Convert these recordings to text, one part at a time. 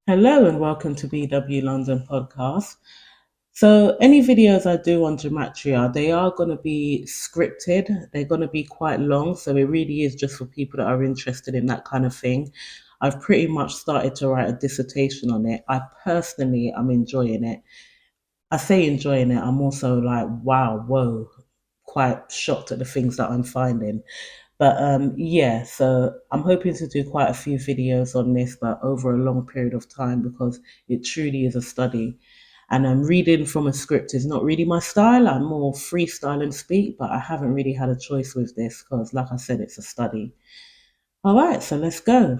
Hello and welcome to BW London podcast. So any videos I do on gematria, they are going to be scripted. They're going to be quite long, so it really is just for people that are interested in that kind of thing. I've pretty much started to write a dissertation on it. I personally am enjoying it. I say enjoying it, I'm also like, wow, whoa, quite shocked at the things that I'm finding. But yeah, so I'm hoping to do quite a few videos on this, but over a long period of time because it truly is a study. And reading from a script is not really my style. I'm more freestyle and speak, but I haven't really had a choice with this because, like I said, it's a study. All right, so let's go.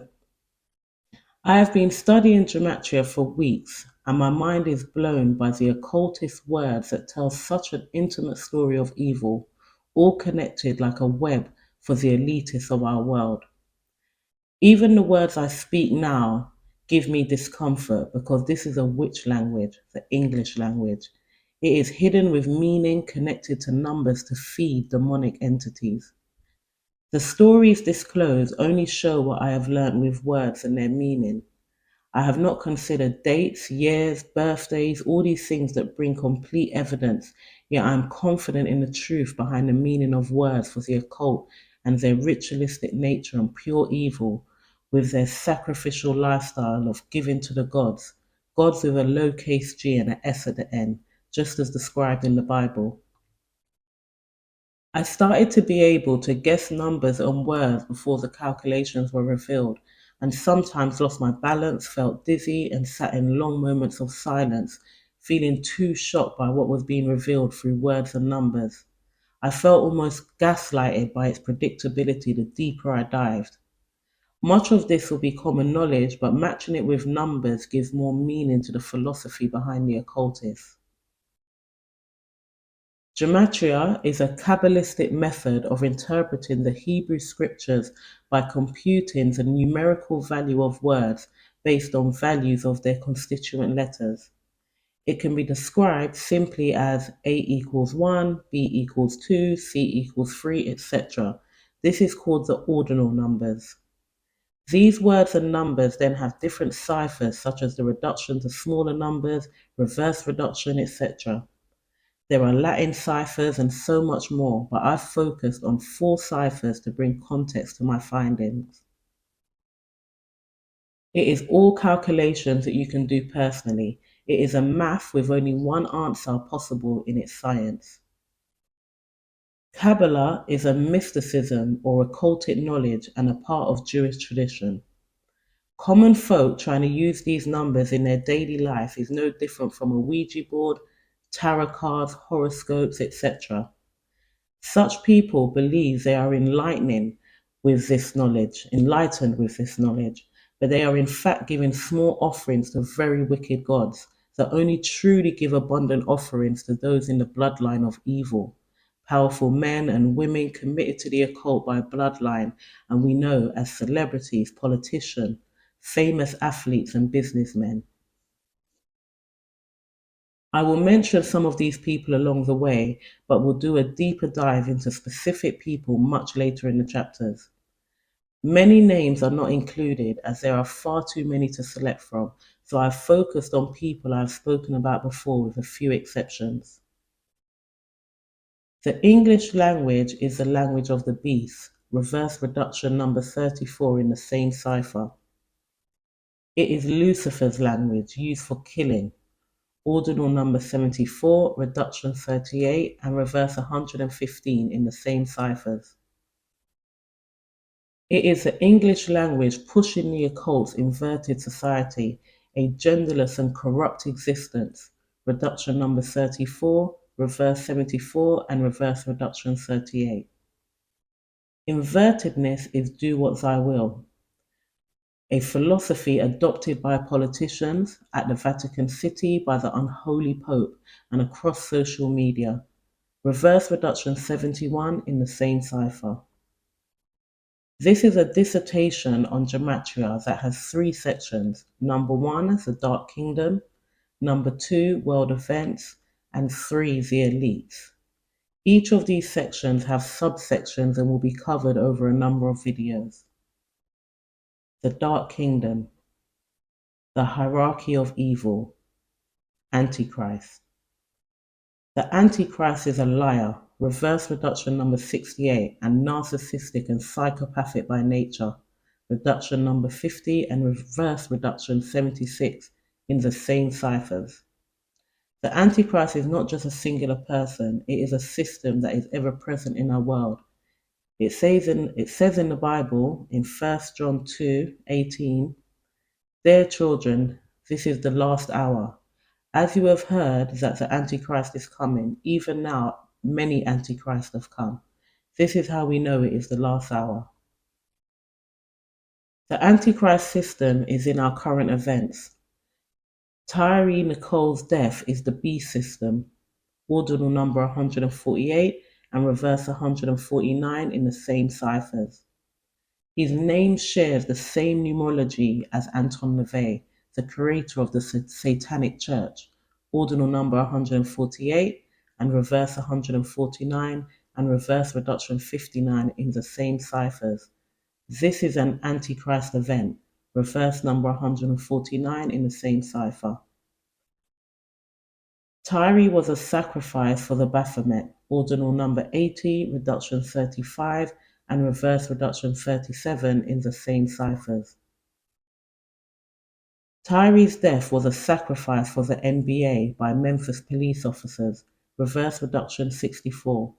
I have been studying gematria for weeks, and my mind is blown by the occultist words that tell such an intimate story of evil, all connected like a web for the elitists of our world. Even the words I speak now give me discomfort because this is a witch language, the English language. It is hidden with meaning connected to numbers to feed demonic entities. The stories disclosed only show what I have learnt with words and their meaning. I have not considered dates, years, birthdays, all these things that bring complete evidence, yet I am confident in the truth behind the meaning of words for the occult and their ritualistic nature and pure evil, with their sacrificial lifestyle of giving to the gods, gods with a lowercase g and an S at the end, just as described in the Bible. I started to be able to guess numbers and words before the calculations were revealed, and sometimes lost my balance, felt dizzy, and sat in long moments of silence, feeling too shocked by what was being revealed through words and numbers. I felt almost gaslighted by its predictability the deeper I dived. Much of this will be common knowledge, but matching it with numbers gives more meaning to the philosophy behind the occultists. Gematria is a Kabbalistic method of interpreting the Hebrew scriptures by computing the numerical value of words based on values of their constituent letters. It can be described simply as A equals 1, B equals 2, C equals 3, etc. This is called the ordinal numbers. These words and numbers then have different ciphers, such as the reduction to smaller numbers, reverse reduction, etc. There are Latin ciphers and so much more, but I've focused on 4 ciphers to bring context to my findings. It is all calculations that you can do personally. It is a math with only one answer possible in its science. Kabbalah is a mysticism or occultic knowledge and a part of Jewish tradition. Common folk trying to use these numbers in their daily life is no different from a Ouija board, tarot cards, horoscopes, etc. Such people believe they are enlightened with this knowledge, but they are in fact giving small offerings to very wicked gods that only truly give abundant offerings to those in the bloodline of evil, powerful men and women committed to the occult by bloodline, and we know as celebrities, politicians, famous athletes, and businessmen. I will mention some of these people along the way, but will do a deeper dive into specific people much later in the chapters. Many names are not included as there are far too many to select from, so I've focused on people I've spoken about before with a few exceptions. The English language is the language of the beast, reverse reduction number 34 in the same cipher. It is Lucifer's language used for killing, ordinal number 74, reduction 38, and reverse 115 in the same ciphers. It is the English language pushing the occult's inverted society, a genderless and corrupt existence, reduction number 34, reverse 74, and reverse reduction 38. Invertedness is do what I will, a philosophy adopted by politicians at the Vatican City by the unholy Pope and across social media. Reverse reduction 71 in the same cipher. This is a dissertation on gematria that has 3 sections. Number 1, the Dark Kingdom. Number 2, World Events. And 3, the Elites. Each of these sections have subsections and will be covered over a number of videos. The Dark Kingdom. The hierarchy of evil. Antichrist. The Antichrist is a liar, reverse reduction number 68, and narcissistic and psychopathic by nature, reduction number 50, and reverse reduction 76 in the same ciphers. The Antichrist is not just a singular person, it is a system that is ever present in our world. It says in the Bible in 1 John 2:18, "Dear children, this is the last hour. As you have heard that the Antichrist is coming, even now many Antichrists have come. This is how we know it is the last hour." The Antichrist system is in our current events. Tyree Nichols' death is the B system, ordinal number 148 and reverse 149 in the same ciphers. His name shares the same numerology as Anton LaVey, the creator of the Satanic Church, ordinal number 148 and reverse 149 and reverse reduction 59 in the same ciphers. This is an Antichrist event, reverse number 149 in the same cipher. Tyree was a sacrifice for the Baphomet, ordinal number 80, reduction 35, and reverse reduction 37 in the same ciphers. Tyree's death was a sacrifice for the NBA by Memphis police officers, reverse reduction 64.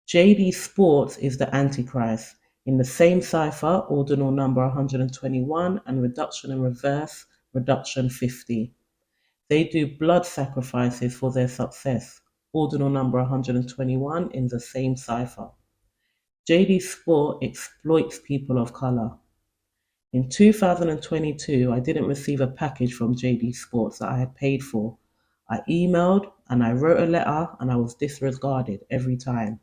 JD Sports is the Antichrist, in the same cipher, ordinal number 121, and reduction and reverse reduction 50. They do blood sacrifices for their success, ordinal number 121 in the same cipher. JD Sport exploits people of color. In 2022, I didn't receive a package from JD Sports that I had paid for. I emailed and I wrote a letter and I was disregarded every time.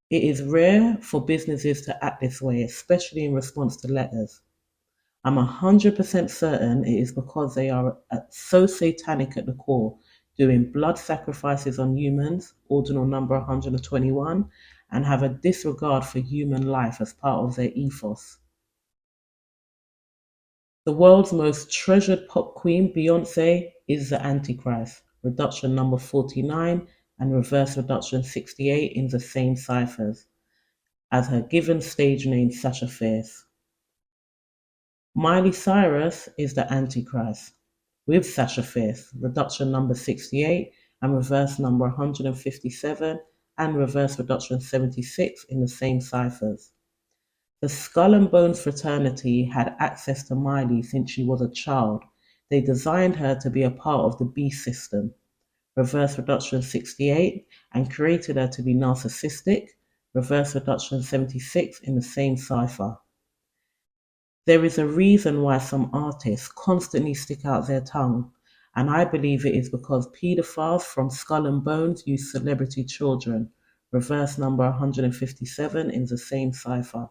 It is rare for businesses to act this way, especially in response to letters. I'm 100% certain it is because they are so satanic at the core, doing blood sacrifices on humans, ordinal number 121, and have a disregard for human life as part of their ethos. The world's most treasured pop queen, Beyoncé, is the Antichrist, reduction number 49 and reverse reduction 68 in the same ciphers, as her given stage name Sasha Fierce. Miley Cyrus is the Antichrist, with Sasha Fierce, reduction number 68 and reverse number 157 and reverse reduction 76 in the same ciphers. The Skull and Bones fraternity had access to Miley since she was a child. They designed her to be a part of the beast system, reverse reduction 68, and created her to be narcissistic, reverse reduction 76 in the same cipher. There is a reason why some artists constantly stick out their tongue, and I believe it is because pedophiles from Skull and Bones use celebrity children, reverse number 157 in the same cipher.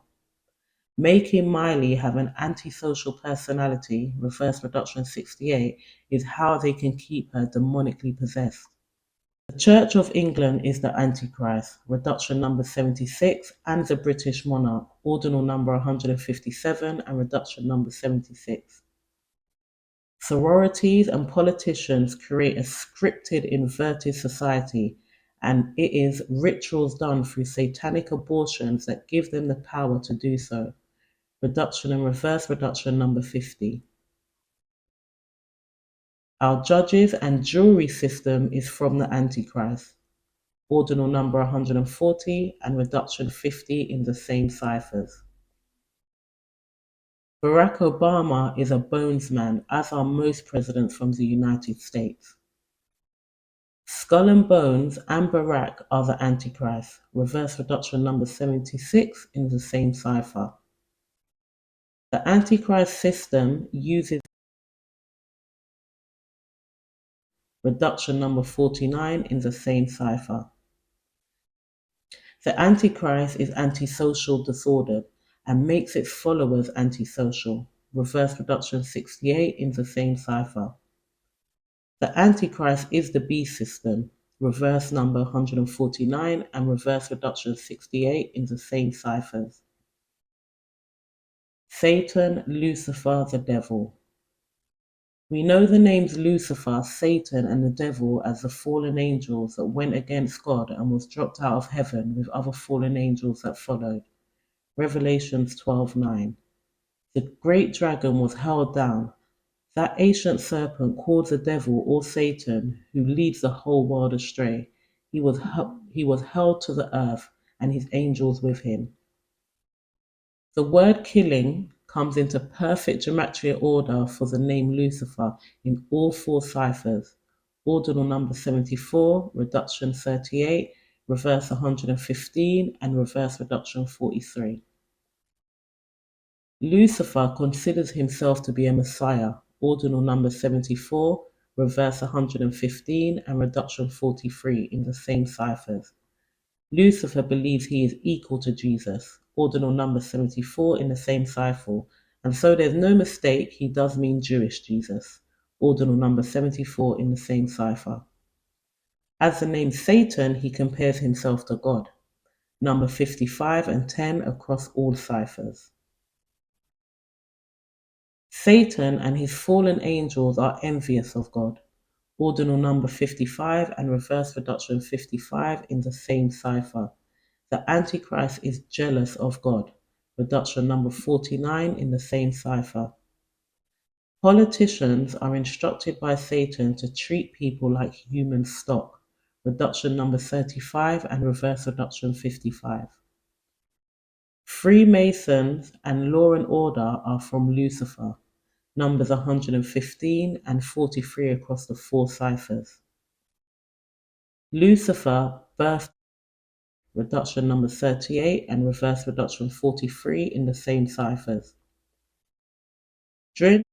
Making Miley have an antisocial personality, reverse reduction 68, is how they can keep her demonically possessed. The Church of England is the Antichrist, reduction number 76, and the British monarch, ordinal number 157 and reduction number 76. Sororities and politicians create a scripted inverted society, and it is rituals done through satanic abortions that give them the power to do so. Reduction and reverse reduction number 50. Our judges and jury system is from the Antichrist, ordinal number 140 and reduction 50 in the same ciphers. Barack Obama is a bones man, as are most presidents from the United States. Skull and Bones and Barack are the Antichrist, reverse reduction number 76 in the same cipher. The Antichrist system uses reduction number 49 in the same cipher. The Antichrist is antisocial disordered and makes its followers antisocial, reverse reduction 68 in the same cipher. The Antichrist is the B system, reverse number 149 and reverse reduction 68 in the same ciphers. Satan, Lucifer, the devil. We know the names Lucifer, Satan, and the devil as the fallen angels that went against God and was dropped out of heaven with other fallen angels that followed. Revelations 12:9. The great dragon was hurled down, that ancient serpent called the devil or Satan, who leads the whole world astray. He was hurled to the earth, and his angels with him. The word killing comes into perfect gematria order for the name Lucifer in all four ciphers: ordinal number 74, reduction 38, reverse 115, and reverse reduction 43. Lucifer considers himself to be a Messiah, ordinal number 74, reverse 115, and reduction 43 in the same ciphers. Lucifer believes he is equal to Jesus, ordinal number 74 in the same cipher, and so there's no mistake he does mean Jewish Jesus, ordinal number 74 in the same cipher. As the name Satan, he compares himself to God, number 55 and 10 across all ciphers. Satan and his fallen angels are envious of God, ordinal number 55 and reverse reduction 55 in the same cipher. The Antichrist is jealous of God, reduction number 49 in the same cipher. Politicians are instructed by Satan to treat people like human stock, reduction number 35 and reverse reduction 55. Freemasons and law and order are from Lucifer, numbers 115 and 43 across the four ciphers. Lucifer birthed reduction number 38 and reverse reduction 43 in the same ciphers. During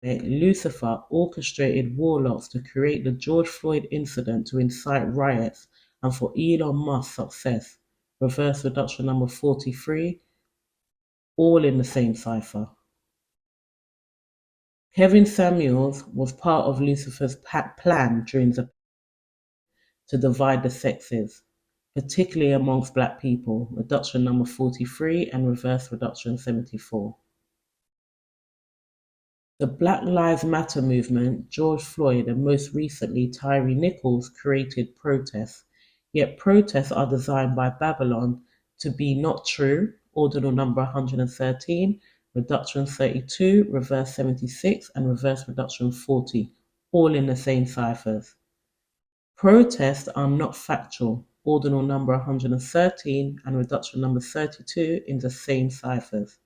it, Lucifer orchestrated warlocks to create the George Floyd incident to incite riots and for Elon Musk's success. Reverse reduction number 43, all in the same cipher. Kevin Samuels was part of Lucifer's plan to divide the sexes, particularly amongst black people. Reduction number 43 and reverse reduction 74. The Black Lives Matter movement, George Floyd, and most recently Tyre Nichols created protests. Yet protests are designed by Babylon to be not true, ordinal number 113, reduction 32, reverse 76, and reverse reduction 40, all in the same ciphers. Protests are not factual, ordinal number 113 and reduction number 32 in the same ciphers.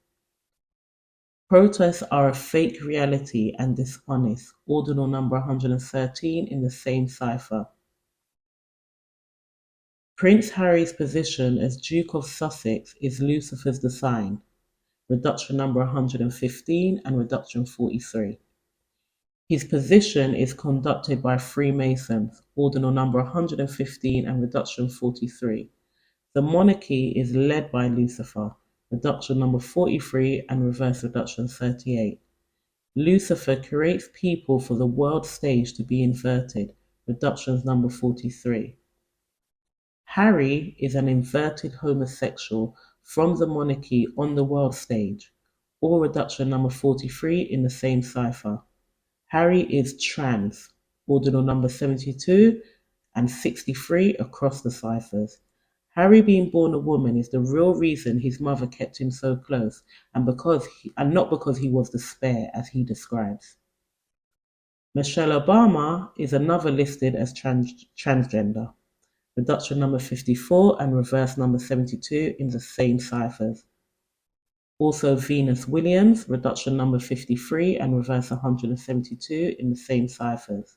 Protests are a fake reality and dishonest, ordinal number 113 in the same cipher. Prince Harry's position as Duke of Sussex is Lucifer's design, reduction number 115 and reduction 43. His position is conducted by Freemasons, ordinal number 115 and reduction 43. The monarchy is led by Lucifer, reduction number 43 and reverse reduction 38. Lucifer creates people for the world stage to be inverted, reductions number 43. Harry is an inverted homosexual from the monarchy on the world stage, or reduction number 43 in the same cipher. Harry is trans, ordinal number 72 and 63 across the ciphers. Harry being born a woman is the real reason his mother kept him so close, and not because he was the spare as he describes. Michelle Obama is another listed as transgender, reduction number 54 and reverse number 72 in the same ciphers. Also Venus Williams, reduction number 53 and reverse 172 in the same ciphers.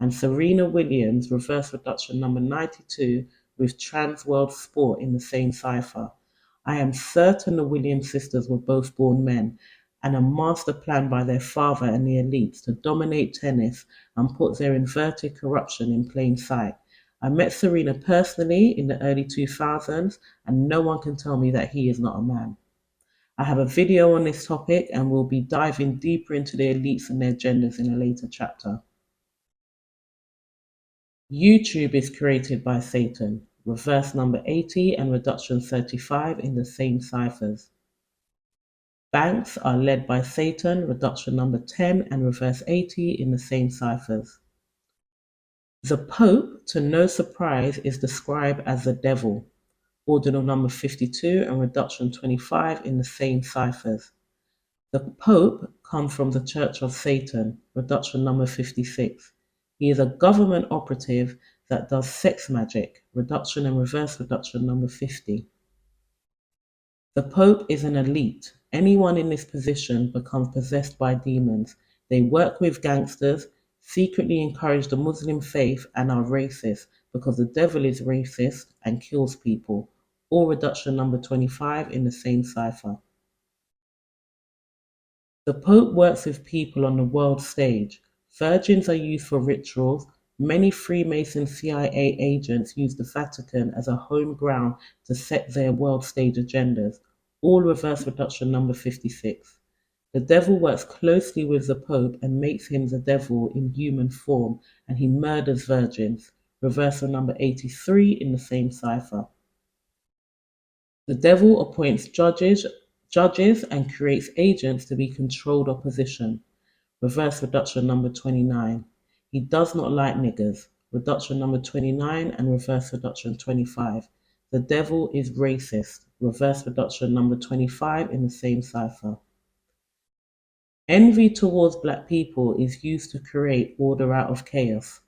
And Serena Williams, reverse reduction number 92 with Trans World Sport in the same cipher. I am certain the Williams sisters were both born men, and a master plan by their father and the elites to dominate tennis and put their inverted corruption in plain sight. I met Serena personally in the early 2000s, and no one can tell me that he is not a man. I have a video on this topic and we'll be diving deeper into the elites and their genders in a later chapter. YouTube is created by Satan, reverse number 80 and reduction 35 in the same ciphers. Banks are led by Satan, reduction number 10 and reverse 80 in the same ciphers. The Pope, to no surprise, is described as the devil, ordinal number 52 and reduction 25 in the same ciphers. The Pope comes from the Church of Satan, reduction number 56. He is a government operative that does sex magic, reduction and reverse reduction number 50. The Pope is an elite. Anyone in this position becomes possessed by demons. They work with gangsters, secretly encourage the Muslim faith, and are racist because the devil is racist and kills people. All reduction number 25 in the same cipher. The Pope works with people on the world stage. Virgins are used for rituals. Many Freemason CIA agents use the Vatican as a home ground to set their world stage agendas. All reverse reduction number 56. The devil works closely with the Pope and makes him the devil in human form, and he murders virgins. Reversal number 83 in the same cipher. The devil appoints judges and creates agents to be controlled opposition. Reverse reduction number 29. He does not like niggers. Reduction number 29 and reverse reduction 25. The devil is racist. Reverse reduction number 25 in the same cipher. Envy towards black people is used to create order out of chaos.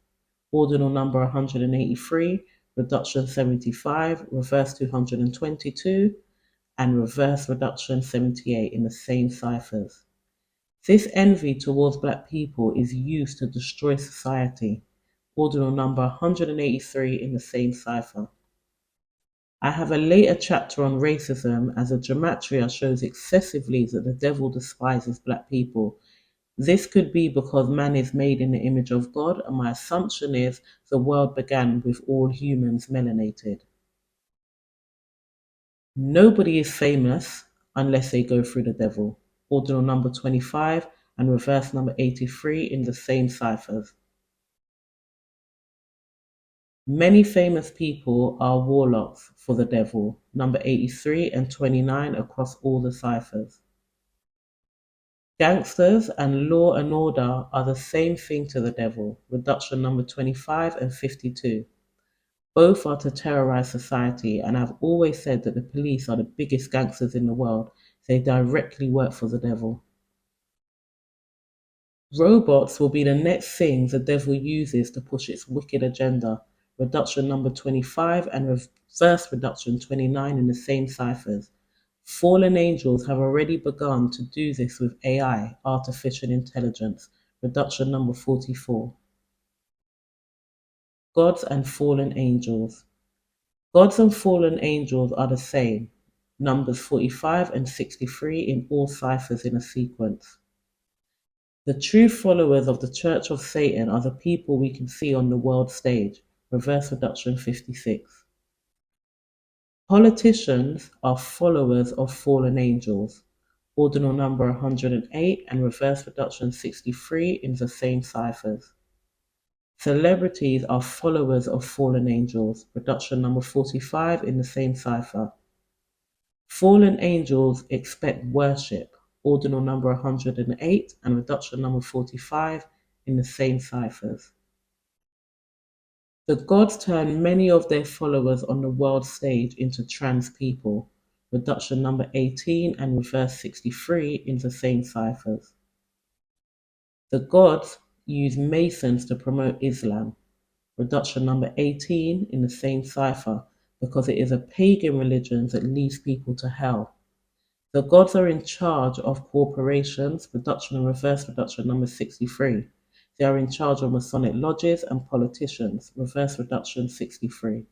Ordinal number 183, reduction 75, reverse 222, and reverse reduction 78 in the same ciphers. This envy towards black people is used to destroy society. Ordinal number 183 in the same cipher. I have a later chapter on racism as a gematria shows excessively that the devil despises black people. This could be because man is made in the image of God, and my assumption is the world began with all humans melanated. Nobody is famous unless they go through the devil. Ordinal number 25 and reverse number 83 in the same ciphers. Many famous people are warlocks for the devil, number 83 and 29 across all the ciphers. Gangsters and law and order are the same thing to the devil, reduction number 25 and 52. Both are to terrorize society, and I've always said that the police are the biggest gangsters in the world. They directly work for the devil. Robots will be the next thing the devil uses to push its wicked agenda. Reduction number 25 and reverse reduction 29 in the same ciphers. Fallen angels have already begun to do this with AI, artificial intelligence. Reduction number 44. Gods and fallen angels. Gods and fallen angels are the same. Numbers 45 and 63 in all ciphers in a sequence. The true followers of the Church of Satan are the people we can see on the world stage. Reverse reduction 56. Politicians are followers of fallen angels. Ordinal number 108 and reverse reduction 63 in the same ciphers. Celebrities are followers of fallen angels. Reduction number 45 in the same cipher. Fallen angels expect worship. Ordinal number 108 and reduction number 45 in the same ciphers. The gods turn many of their followers on the world stage into trans people. Reduction number 18 and reverse 63 in the same ciphers. The gods use Masons to promote Islam. Reduction number 18 in the same cipher because it is a pagan religion that leads people to hell. The gods are in charge of corporations. Reduction and reverse reduction number 63. They are in charge of Masonic lodges and politicians. Reverse reduction 63.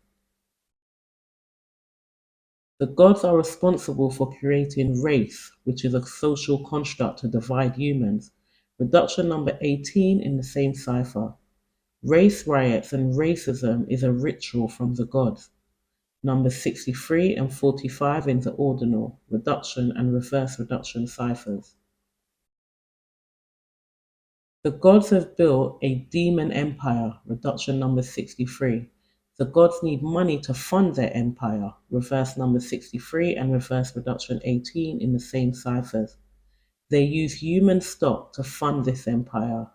The gods are responsible for creating race, which is a social construct to divide humans. Reduction number 18 in the same cipher. Race riots and racism is a ritual from the gods. Numbers 63 and 45 in the ordinal, reduction and reverse reduction ciphers. The gods have built a demon empire, reduction number 63. The gods need money to fund their empire, reverse number 63 and reverse reduction 18 in the same ciphers. They use human stock to fund this empire,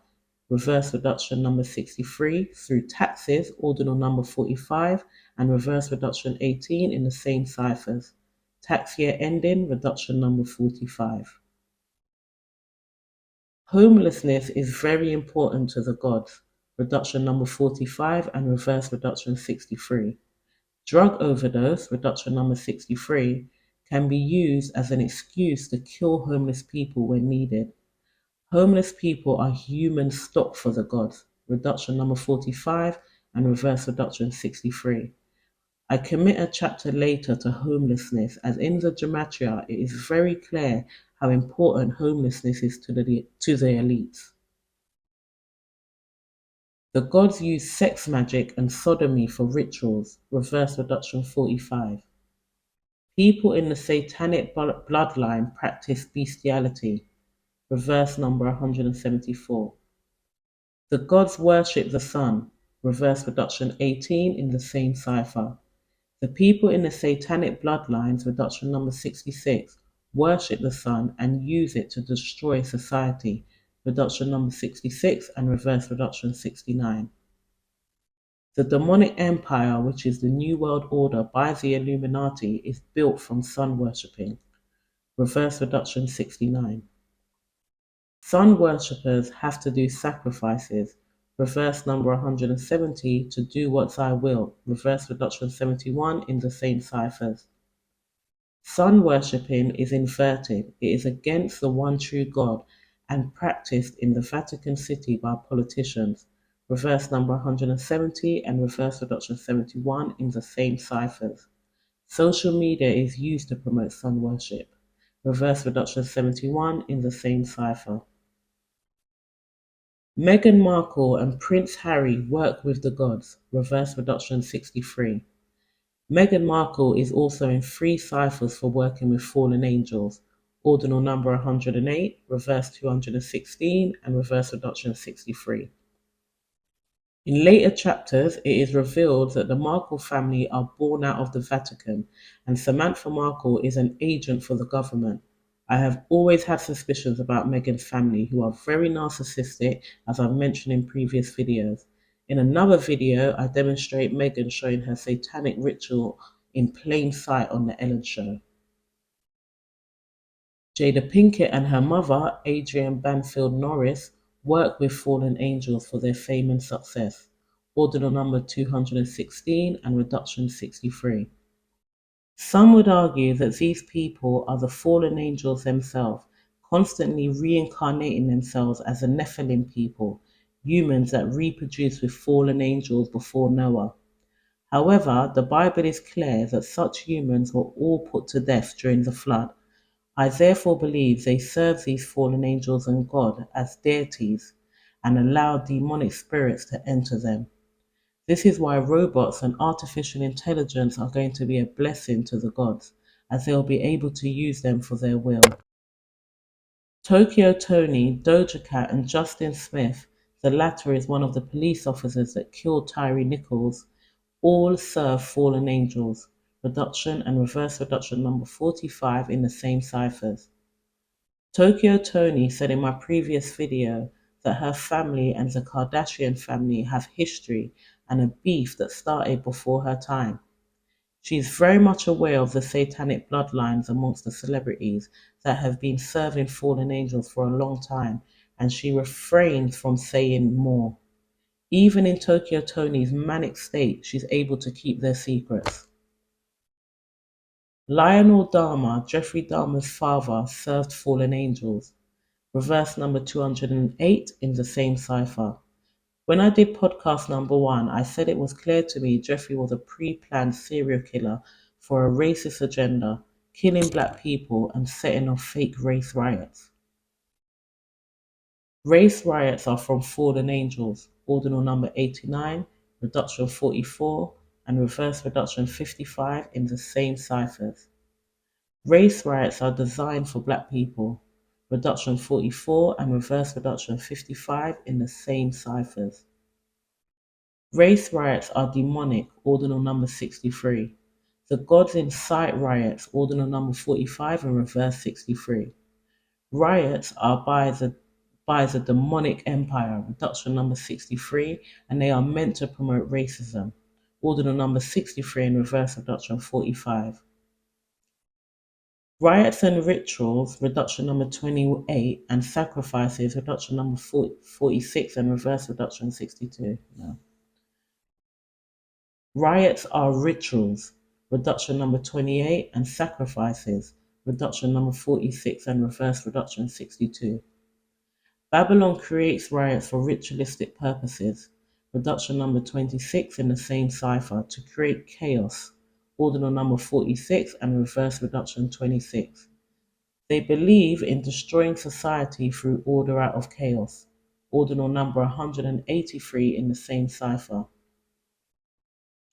reverse reduction number 63 through taxes, ordinal number 45, and reverse reduction 18 in the same ciphers. Tax year ending, reduction number 45. Homelessness is very important to the gods, reduction number 45 and reverse reduction 63. Drug overdose, reduction number 63, can be used as an excuse to kill homeless people when needed. Homeless people are human stock for the gods, reduction number 45 and reverse reduction 63. I commit a chapter later to homelessness, as in the Gematria it is very clear how important homelessness is to the elites. The gods use sex magic and sodomy for rituals, reverse reduction 45. People in the satanic bloodline practice bestiality, reverse number 174. The gods worship the sun, reverse reduction 18 in the same cipher. The people in the satanic bloodlines, reduction number 66, worship the sun and use it to destroy society, reduction number 66 and reverse reduction 69. The demonic empire, which is the New World Order by the Illuminati, is built from sun worshipping, reverse reduction 69. Sun worshippers have to do sacrifices, reverse number 170, to do what I will, reverse reduction 71 in the same ciphers. Sun worshipping is inverted. It is against the one true God and practiced in the Vatican City by politicians, reverse number 170 and reverse reduction 71 in the same ciphers. Social media is used to promote sun worship, reverse reduction 71 in the same cipher. Meghan Markle and Prince Harry work with the gods, reverse reduction 63. Meghan Markle is also in 3 ciphers for working with fallen angels, ordinal number 108, reverse 216, and reverse reduction 63. In later chapters, it is revealed that the Markle family are born out of the Vatican, and Samantha Markle is an agent for the government. I have always had suspicions about Meghan's family, who are very narcissistic, as I've mentioned in previous videos. In another video, I demonstrate Meghan showing her satanic ritual in plain sight on the Ellen Show. Jada Pinkett and her mother, Adrienne Banfield Norris, work with fallen angels for their fame and success. Ordinal number 216 and reduction 63. Some would argue that these people are the fallen angels themselves, constantly reincarnating themselves as the Nephilim people, humans that reproduced with fallen angels before Noah. However, the Bible is clear that such humans were all put to death during the flood. I therefore believe they serve these fallen angels and God as deities and allow demonic spirits to enter them. This is why robots and artificial intelligence are going to be a blessing to the gods, as they'll be able to use them for their will. Tokyo Tony, Doja Cat, and Justin Smith, the latter is one of the police officers that killed Tyree Nichols, all serve fallen angels, reduction and reverse reduction number 45 in the same ciphers. Tokyo Tony said in my previous video that her family and the Kardashian family have history and a beef that started before her time. She is very much aware of the satanic bloodlines amongst the celebrities that have been serving fallen angels for a long time, and she refrains from saying more. Even in Tokyo Tony's manic state, she's able to keep their secrets. Lionel Dahmer, Jeffrey Dahmer's father, served fallen angels. Reverse number 208 in the same cipher. When I did podcast number 1, I said it was clear to me Jeffrey was a pre-planned serial killer for a racist agenda, killing black people and setting off fake race riots. Race riots are from fallen angels, ordinal number 89, reduction 44, and reverse reduction 55 in the same ciphers. Race riots are designed for black people, reduction 44 and reverse reduction 55 in the same ciphers. Race riots are demonic, ordinal number 63. The gods incite riots, ordinal number 45 and reverse 63. Riots are by the demonic empire, reduction number 63, and they are meant to promote racism, ordinal number 63 and reverse reduction 45. Riots and rituals, reduction number 28, and sacrifices, reduction number 46 and reverse reduction 62. No. Riots are rituals, reduction number 28, and sacrifices, reduction number 46 and reverse reduction 62. Babylon creates riots for ritualistic purposes, reduction number 26 in the same cipher, to create chaos, ordinal number 46 and reverse reduction 26. They believe in destroying society through order out of chaos, ordinal number 183 in the same cipher.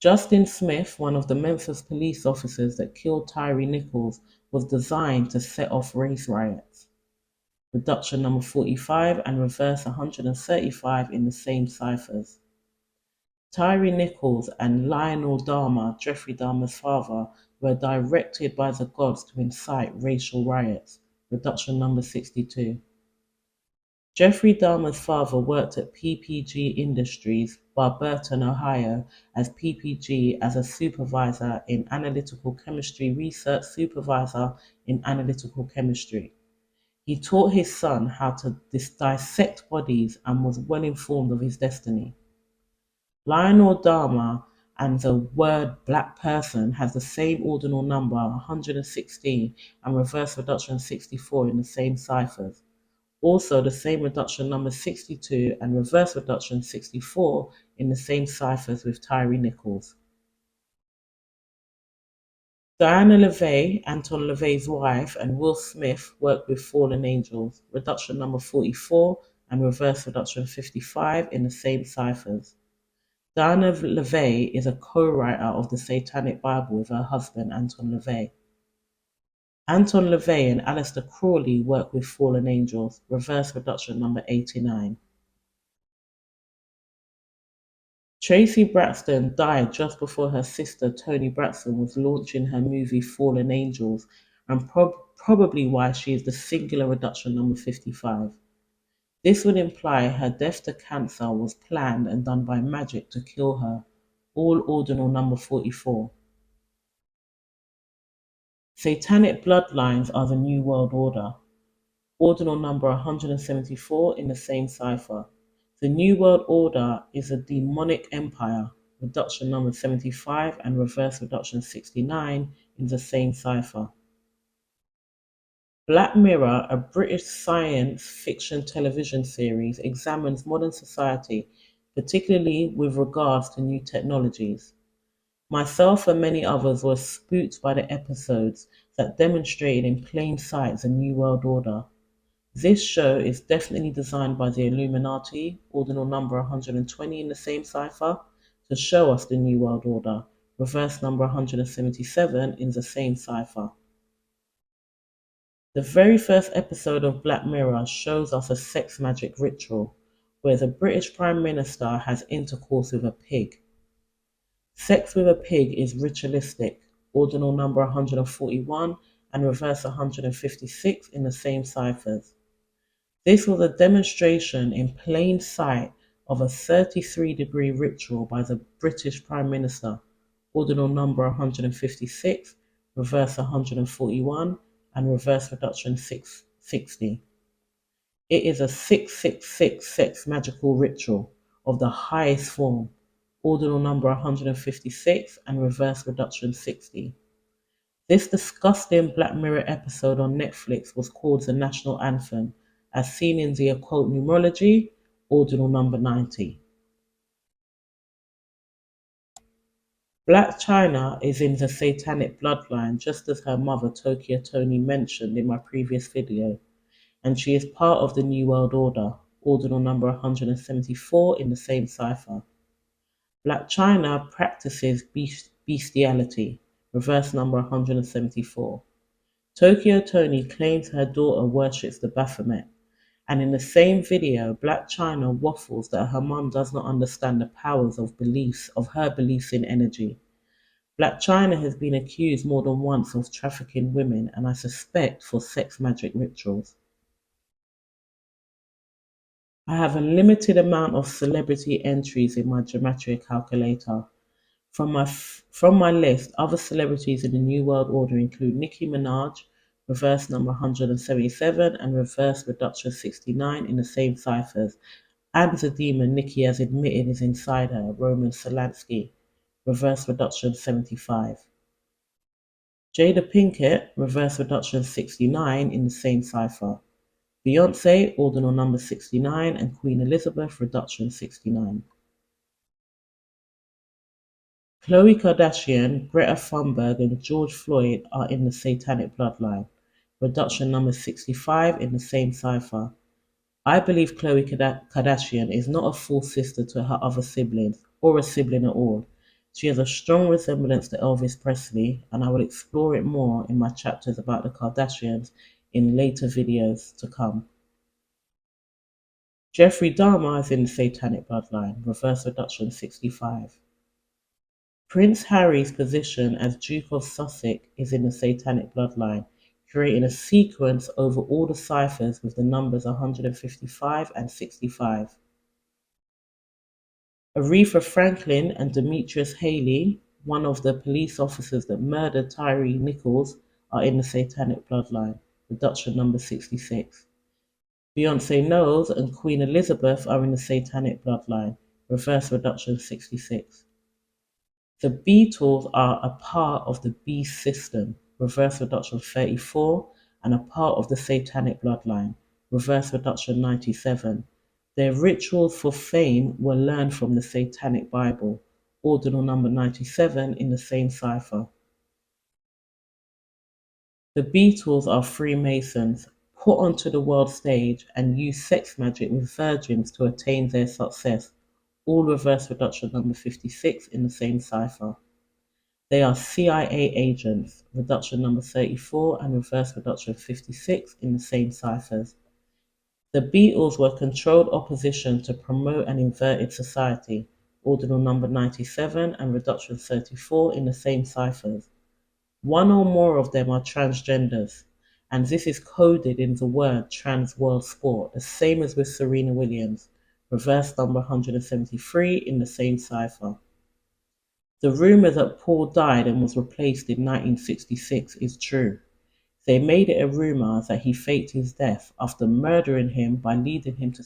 Justin Smith, one of the Memphis police officers that killed Tyree Nichols, was designed to set off race riots. Reduction number 45 and reverse 135 in the same ciphers. Tyree Nichols and Lionel Dahmer, Jeffrey Dahmer's father, were directed by the gods to incite racial riots. Reduction number 62. Jeffrey Dahmer's father worked at PPG Industries, Barberton, Ohio, as PPG as a supervisor in analytical chemistry research supervisor in analytical chemistry. He taught his son how to dissect bodies and was well informed of his destiny. Lionel Dahmer and the word black person has the same ordinal number 116 and reverse reduction 64 in the same ciphers. Also the same reduction number 62 and reverse reduction 64 in the same ciphers with Tyree Nichols. Diana LaVey, Anton LaVey's wife, and Will Smith worked with fallen angels, reduction number 44 and reverse reduction 55 in the same ciphers. Diana LaVey is a co-writer of the Satanic Bible with her husband, Anton LaVey. Anton LaVey and Aleister Crowley work with fallen angels, reverse reduction number 89. Tracy Braxton died just before her sister Toni Braxton was launching her movie Fallen Angels, and probably why she is the singular reduction number 55. This would imply her death to cancer was planned and done by magic to kill her, all ordinal number 44. Satanic bloodlines are the New World Order, ordinal number 174 in the same cipher. The New World Order is a demonic empire, reduction number 75 and reverse reduction 69 in the same cipher. Black Mirror, a British science fiction television series, examines modern society, particularly with regards to new technologies. Myself and many others were spooked by the episodes that demonstrated in plain sight the New World Order. This show is definitely designed by the Illuminati, ordinal number 120 in the same cipher, to show us the New World Order, reverse number 177 in the same cipher. The very first episode of Black Mirror shows us a sex magic ritual, where the British Prime Minister has intercourse with a pig. Sex with a pig is ritualistic, ordinal number 141 and reverse 156 in the same ciphers. This was a demonstration in plain sight of a 33-degree ritual by the British Prime Minister, ordinal number 156, reverse 141, and reverse reduction 660. It is a 666 sex magical ritual of the highest form, ordinal number 156 and reverse reduction 60. This disgusting Black Mirror episode on Netflix was called the National Anthem, as seen in the occult numerology, ordinal number 90. Black China is in the satanic bloodline, just as her mother Tokyo Toni mentioned in my previous video, and she is part of the New World Order, ordinal number 174 in the same cipher. Black China practices bestiality, reverse number 174. Tokyo Toni claims her daughter worships the Baphomet, And in the same video, Black China waffles that her mum does not understand the powers of her beliefs in energy. Black China has been accused more than once of trafficking women, and I suspect for sex magic rituals. I have a limited amount of celebrity entries in my gematria calculator. From my list, other celebrities in the New World Order include Nicki Minaj, reverse number 177, and reverse reduction 69 in the same ciphers, and the demon Nicki has admitted is inside her, Roman Solansky, reverse reduction 75. Jada Pinkett, reverse reduction 69 in the same cipher. Beyonce, ordinal number 69, and Queen Elizabeth, reduction 69. Khloe Kardashian, Greta Thunberg, and George Floyd are in the satanic bloodline. Reduction number 65 in the same cipher. I believe Khloe Kardashian is not a full sister to her other siblings, or a sibling at all. She has a strong resemblance to Elvis Presley, and I will explore it more in my chapters about the Kardashians in later videos to come. Jeffrey Dahmer is in the satanic bloodline, reverse reduction 65. Prince Harry's position as Duke of Sussex is in the satanic bloodline, creating a sequence over all the ciphers with the numbers 155 and 65. Aretha Franklin and Demetrius Haley, one of the police officers that murdered Tyree Nichols, are in the satanic bloodline, reduction number 66. Beyonce Knowles and Queen Elizabeth are in the satanic bloodline, reverse reduction 66. The Beatles are a part of the Beast system, reverse reduction 34, and a part of the satanic bloodline, reverse reduction 97. Their rituals for fame were learned from the Satanic Bible, ordinal number 97 in the same cipher. The Beatles are Freemasons, put onto the world stage and use sex magic with virgins to attain their success, all reverse reduction number 56 in the same cipher. They are CIA agents, reduction number 34 and reverse reduction 56 in the same ciphers. The Beatles were controlled opposition to promote an inverted society, ordinal number 97 and reduction 34 in the same ciphers. One or more of them are transgenders, and this is coded in the word trans world sport, the same as with Serena Williams, reverse number 173 in the same cipher. The rumor that Paul died and was replaced in 1966 is true. They made it a rumor that he faked his death after murdering him by leading him to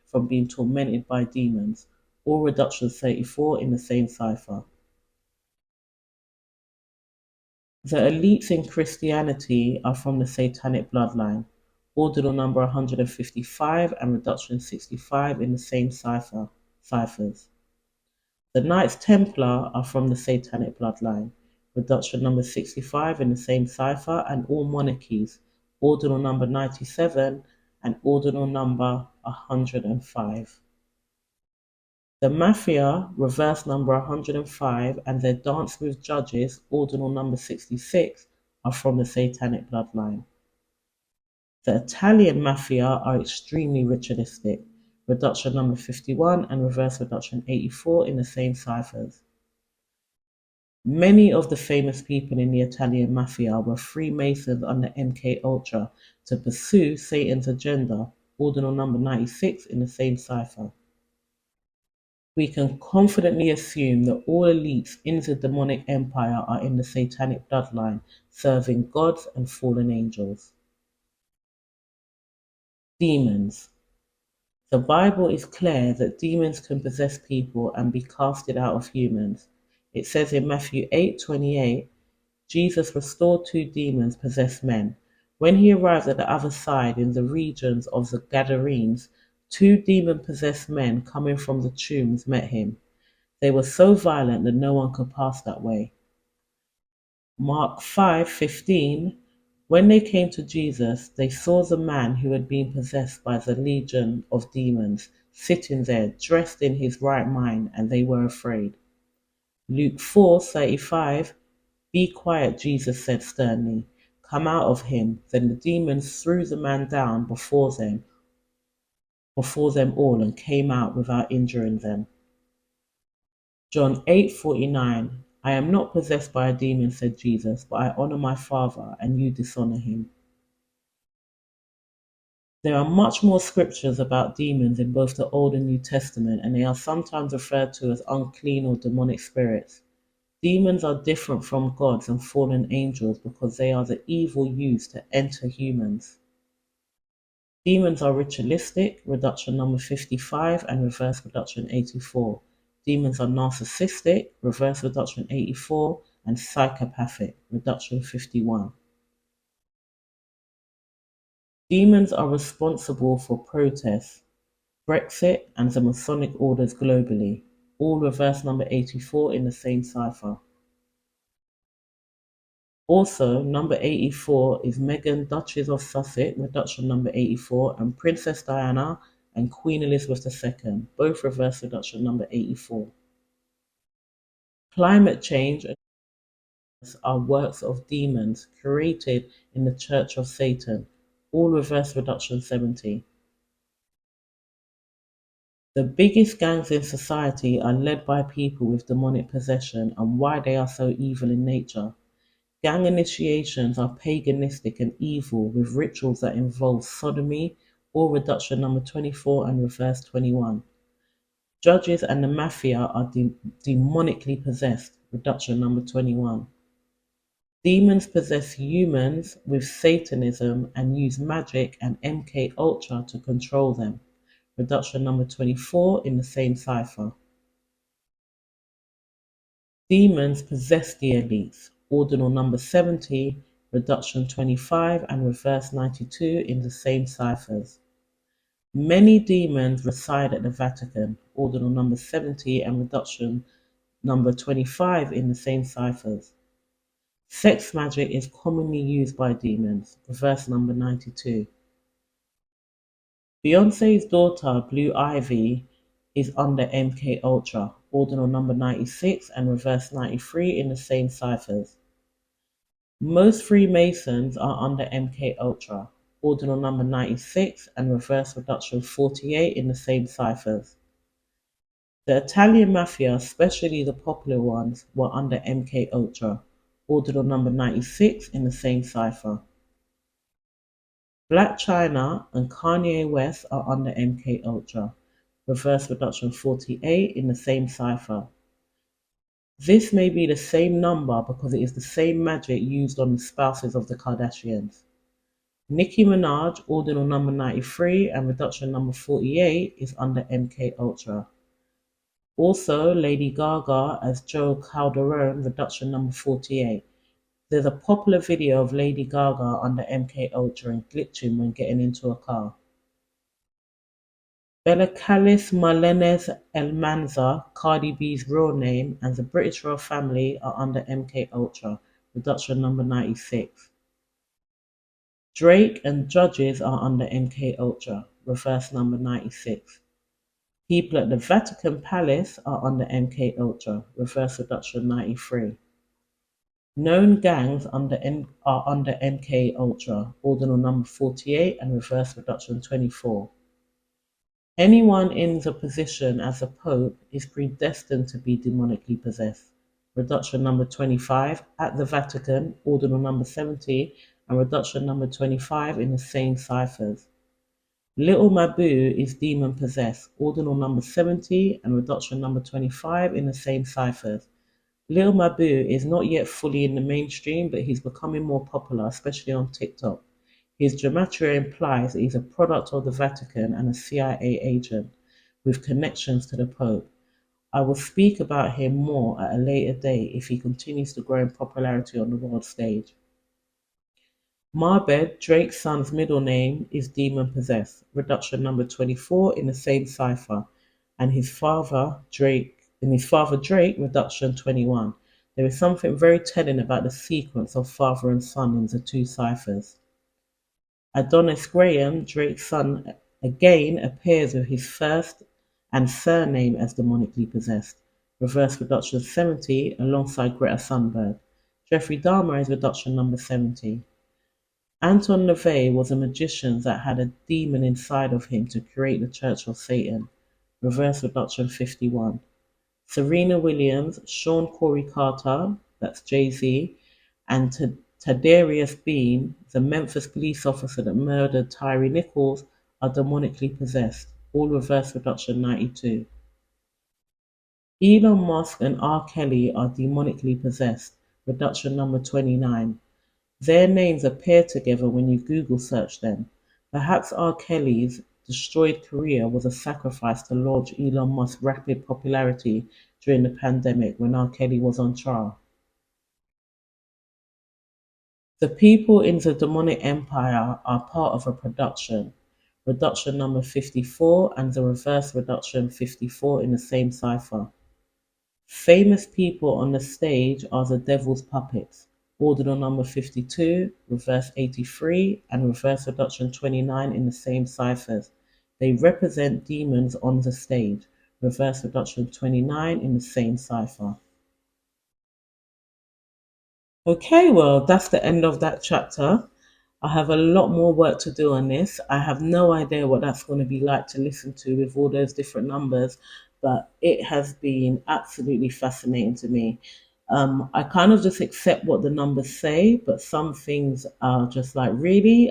from being tormented by demons, all reduction 34 in the same cipher. The elites in Christianity are from the satanic bloodline, ordinal number 155 and reduction 65 in the same ciphers. The Knights Templar are from the satanic bloodline, reduction number 65 in the same cipher, and all monarchies, ordinal number 97 and ordinal number 105. The Mafia, reverse number 105, and their Dance with Judges, ordinal number 66, are from the satanic bloodline. The Italian Mafia are extremely ritualistic, reduction number 51 and reverse reduction 84 in the same ciphers. Many of the famous people in the Italian Mafia were Freemasons under MK Ultra to pursue Satan's agenda, ordinal number 96 in the same cipher. We can confidently assume that all elites in the demonic empire are in the satanic bloodline, serving gods and fallen angels. Demons. The Bible is clear that demons can possess people and be casted out of humans. It says in Matthew 8:28, Jesus restored two demons possessed men. When he arrived at the other side in the regions of the Gadarenes, two demon possessed men coming from the tombs met him. They were so violent that no one could pass that way. Mark 5:15. When they came to Jesus, they saw the man who had been possessed by the legion of demons sitting there, dressed in his right mind, and they were afraid. Luke 4:35. Be quiet, Jesus said sternly. Come out of him. Then the demons threw the man down before them, before them all and came out without injuring them. John 8:49. I am not possessed by a demon, said Jesus, but I honor my Father, and you dishonor him. There are much more scriptures about demons in both the Old and New Testament, and they are sometimes referred to as unclean or demonic spirits. Demons are different from gods and fallen angels because they are the evil used to enter humans. Demons are ritualistic, reduction number 55, and reverse reduction 84. Demons are narcissistic, reverse reduction 84, and psychopathic, reduction 51. Demons are responsible for protests, Brexit, and the Masonic orders globally, all reverse number 84 in the same cipher. Also, number 84 is Meghan, Duchess of Sussex, reduction number 84, and Princess Diana and Queen Elizabeth II, both reverse reduction number 84. Climate change are works of demons created in the Church of Satan, all reverse reduction 70. The biggest gangs in society are led by people with demonic possession, and why they are so evil in nature. Gang initiations are paganistic and evil, with rituals that involve sodomy, or reduction number 24 and reverse 21. Judges and the mafia are demonically possessed, reduction number 21. Demons possess humans with Satanism and use magic and MK Ultra to control them, reduction number 24 in the same cipher. Demons possess the elites, ordinal number 70, reduction 25, and reverse 92 in the same ciphers. Many demons reside at the Vatican, ordinal number 70 and reduction number 25 in the same ciphers. Sex magic is commonly used by demons, reverse number 92. Beyonce's daughter, Blue Ivy, is under MK Ultra, ordinal number 96 and reverse 93 in the same ciphers. Most Freemasons are under MK Ultra, ordinal number 96 and reverse reduction 48 in the same ciphers. The Italian Mafia, especially the popular ones, were under MK Ultra, ordinal number 96 in the same cipher. Black China and Kanye West are under MK Ultra, reverse reduction 48 in the same cipher. This may be the same number because it is the same magic used on the spouses of the Kardashians. Nicki Minaj, ordinal number 93 and reduction number 48, is under MK Ultra. Also, Lady Gaga as Joe Calderone, reduction number 48. There's a popular video of Lady Gaga under MK Ultra and glitching when getting into a car. Bella Callis Marlenes Almanza, Cardi B's real name, and the British royal family are under MK Ultra, reduction number 96. Drake and judges are under MK Ultra, reverse number 96. People at the Vatican Palace are under MK Ultra, reverse reduction 93. Known gangs are under MK Ultra, ordinal number 48 and reverse reduction 24. Anyone in the position as a pope is predestined to be demonically possessed. Reduction number 25 at the Vatican, ordinal number 70, and reduction number 25 in the same ciphers. Little Mabu is demon possessed, ordinal number 70, and reduction number 25 in the same ciphers. Lil Mabu is not yet fully in the mainstream, but he's becoming more popular, especially on TikTok. His gematria implies that he's a product of the Vatican and a CIA agent with connections to the Pope. I will speak about him more at a later date if he continues to grow in popularity on the world stage. Marbed, Drake's son's middle name, is demon possessed, reduction number 24 in the same cipher, and his father Drake, reduction 21. There is something very telling about the sequence of father and son in the two ciphers. Adonis Graham, Drake's son, again appears with his first and surname as demonically possessed, reverse reduction 70 alongside Greta Thunberg. Jeffrey Dahmer is reduction number 70. Anton LaVey was a magician that had a demon inside of him to create the Church of Satan. Reverse reduction 51. Serena Williams, Sean Corey Carter, that's Jay-Z, and Tadarius Bean, the Memphis police officer that murdered Tyree Nichols, are demonically possessed. All reverse reduction 92. Elon Musk and R. Kelly are demonically possessed. Reduction number 29. Their names appear together when you Google search them. Perhaps R. Kelly's destroyed career was a sacrifice to launch Elon Musk's rapid popularity during the pandemic when R. Kelly was on trial. The people in the demonic empire are part of a production. Reduction number 54 and the reverse reduction 54 in the same cipher. Famous people on the stage are the devil's puppets. Ordinal number 52, reverse 83, and reverse reduction 29 in the same ciphers. They represent demons on the stage. Reverse reduction 29 in the same cipher. Okay, well, that's the end of that chapter. I have a lot more work to do on this. I have no idea what that's going to be like to listen to with all those different numbers, but it has been absolutely fascinating to me. I kind of just accept what the numbers say, but some things are just like, really?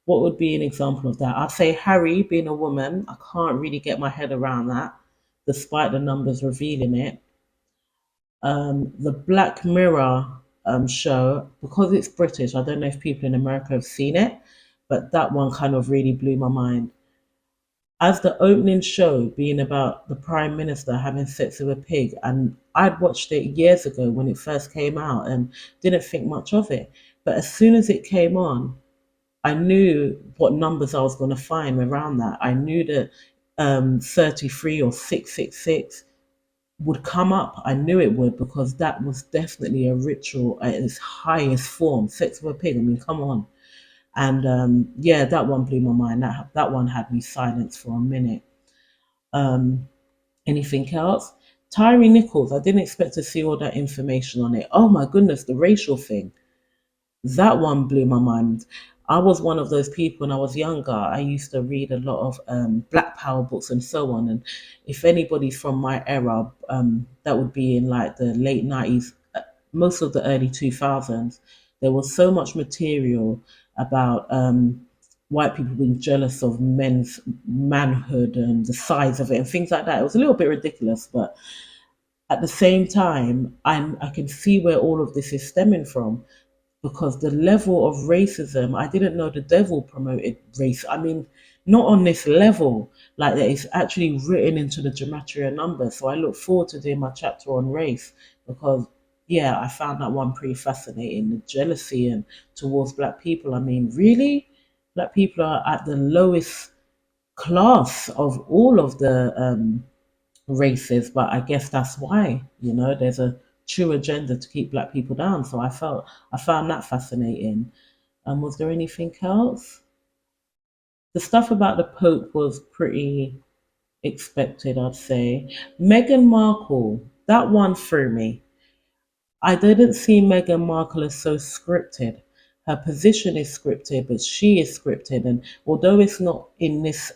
What would be an example of that? I'd say Harry being a woman, I can't really get my head around that, despite the numbers revealing it. The Black Mirror show, because it's British, I don't know if people in America have seen it, but that one kind of really blew my mind. As the opening show being about the Prime Minister having sex with a pig, and I'd watched it years ago when it first came out and didn't think much of it. But as soon as it came on, I knew what numbers I was going to find around that. I knew that 33 or 666 would come up. I knew it would because that was definitely a ritual at its highest form. Sex with a pig. I mean, come on. And yeah, that one blew my mind. That one had me silenced for a minute. Um, Anything else? Tyree Nichols. I didn't expect to see all that information on it. Oh my goodness, the racial thing. That one blew my mind. I was one of those people when I was younger. I used to read a lot of Black Power books and so on. And if anybody's from my era, that would be in like the late 90s, most of the early 2000s. There was so much material about white people being jealous of men's manhood and the size of it and things like that. It was a little bit ridiculous, but at the same time, I can see where all of this is stemming from because the level of racism, I didn't know the devil promoted race. I mean, not on this level, like that it's actually written into the gematria number. So I look forward to doing my chapter on race because, yeah, I found that one pretty fascinating. The jealousy and towards black people. I mean, really, black people are at the lowest class of all of the races, but I guess that's why, there's a true agenda to keep black people down. So I found that fascinating. Was there anything else? The stuff about the Pope was pretty expected, I'd say. Meghan Markle, that one threw me. I didn't see Meghan Markle as so scripted. Her position is scripted, but she is scripted. And although it's not in this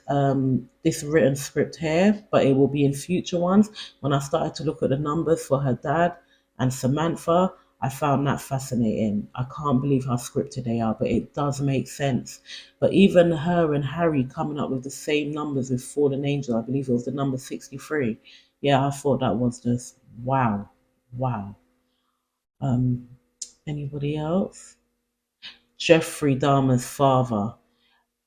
written script here, but it will be in future ones. When I started to look at the numbers for her dad and Samantha, I found that fascinating. I can't believe how scripted they are, but it does make sense. But even her and Harry coming up with the same numbers with Fallen Angel, I believe it was the number 63. Yeah, I thought that was just wow, wow. Um, Anybody else? Jeffrey Dahmer's father.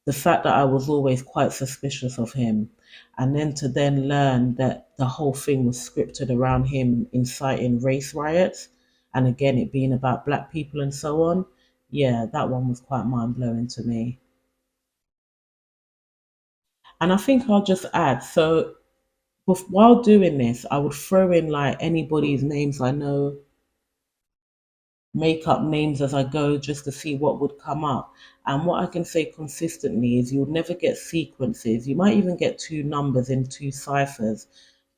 The fact that I was always quite suspicious of him, and then to then learn that the whole thing was scripted around him inciting race riots, and again it being about black people and so on. Yeah, that one was quite mind blowing to me. And I think I'll just add so while doing this, I would throw in like anybody's names I know, make up names as I go just to see what would come up. And what I can say consistently is you'll never get sequences. You might even get two numbers in two ciphers,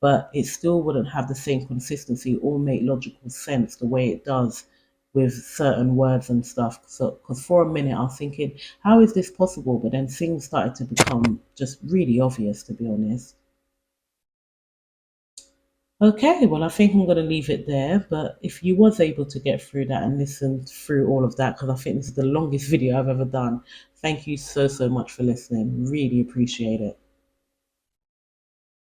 but it still wouldn't have the same consistency or make logical sense the way it does with certain words and stuff. So, because for a minute I was thinking, how is this possible? But then things started to become just really obvious, to be honest. Okay, well, I think I'm going to leave it there. But if you was able to get through that and listen through all of that, because I think this is the longest video I've ever done, thank you so, so much for listening. Really appreciate it.